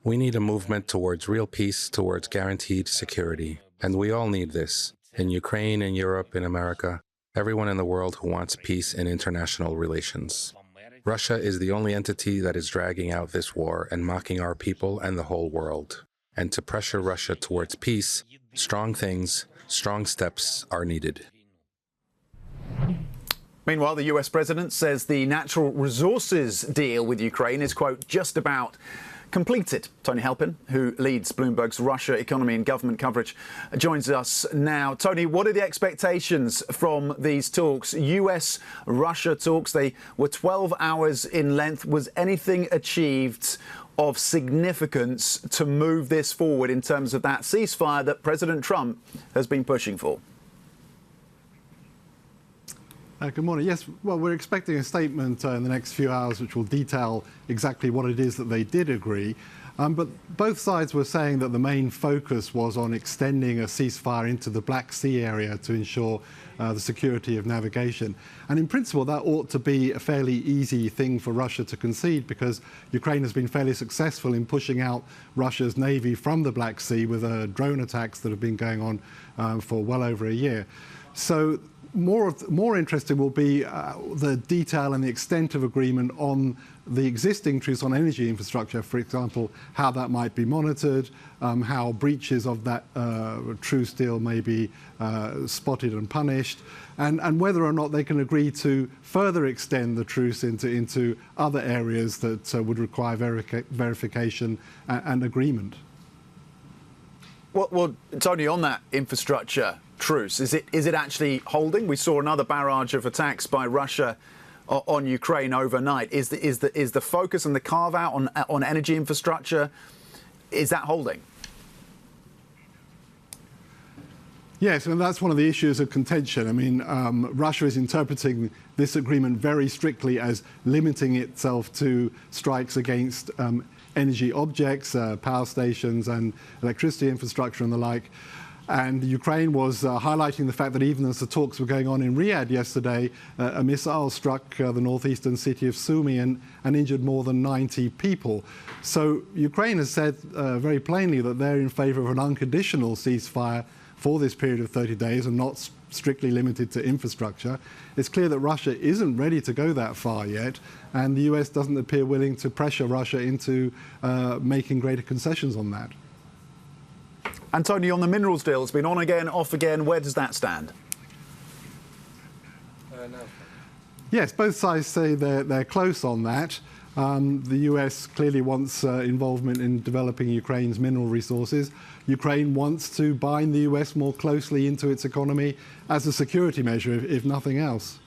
We need a movement towards real peace, towards guaranteed security. And we all need this. In Ukraine, in Europe, in America, everyone in the world who wants peace in international relations. Russia is the only entity that is dragging out this war and mocking our people and the whole world. And to pressure Russia towards peace, strong things, strong steps are needed. Meanwhile, the US president says the natural resources deal with Ukraine is, quote, just about completed. Tony Halpin, who leads Bloomberg's Russia economy and government coverage, joins us now. Tony, what are the expectations from these talks? US-Russia talks, they were 12 hours in length. Was anything achieved of significance to move this forward in terms of that ceasefire that President Trump has been pushing for? Good morning. Yes, well, we're expecting a statement in the next few hours which will detail exactly what it is that they did agree. But both sides were saying that the main focus was on extending a ceasefire into the Black Sea area to ensure the security of navigation. And in principle, that ought to be a fairly easy thing for Russia to concede, because Ukraine has been fairly successful in pushing out Russia's navy from the Black Sea with drone attacks that have been going on for well over a year. So more interesting will be the detail and the extent of agreement on the existing truce on energy infrastructure, for example, how that might be monitored, how breaches of that truce deal may be spotted and punished, and whether or not they can agree to further extend the truce into other areas that would require verification and agreement. Well, Tony, on that infrastructure truce, is it actually holding? We saw another barrage of attacks by Russia on Ukraine overnight. Is the focus and the carve out on energy infrastructure, is that holding? Yes, and that's one of the issues of contention. I mean, Russia is interpreting this agreement very strictly as limiting itself to strikes against energy objects, power stations and electricity infrastructure and the like. And Ukraine was highlighting the fact that even as the talks were going on in Riyadh yesterday, a missile struck the northeastern city of Sumy and injured more than 90 people. So Ukraine has said very plainly that they're in favor of an unconditional ceasefire for this period of 30 days and not strictly limited to infrastructure. It's clear that Russia isn't ready to go that far yet, and the US doesn't appear willing to pressure Russia into making greater concessions on that. And Tony, on the minerals deal, it's been on again, off again. Where does that stand? Yes, both sides say they're close on that. The US clearly wants involvement in developing Ukraine's mineral resources. Ukraine wants to bind the US more closely into its economy as a security measure, if nothing else.